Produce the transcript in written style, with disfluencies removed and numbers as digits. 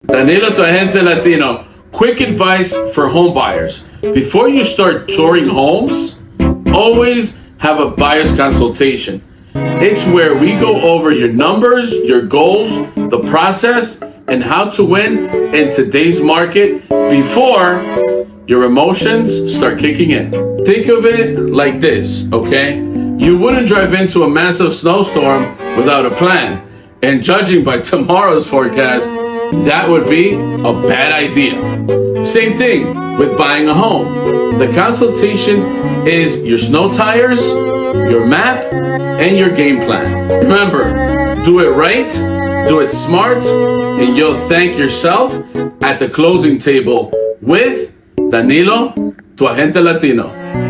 Danilo to Agente Latino. Quick advice for home buyers. Before you start touring homes, always have a buyer's consultation. It's where we go over your numbers, your goals, the process, and how to win in today's market before your emotions start kicking in. Think of it like this, okay? You wouldn't drive into a massive snowstorm without a plan. And judging by tomorrow's forecast, that would be a bad idea. Same thing with buying a home. The consultation is your snow tires, your map, and your game plan. Remember, do it right, do it smart, and you'll thank yourself at the closing table with Danilo, tu agente Latino.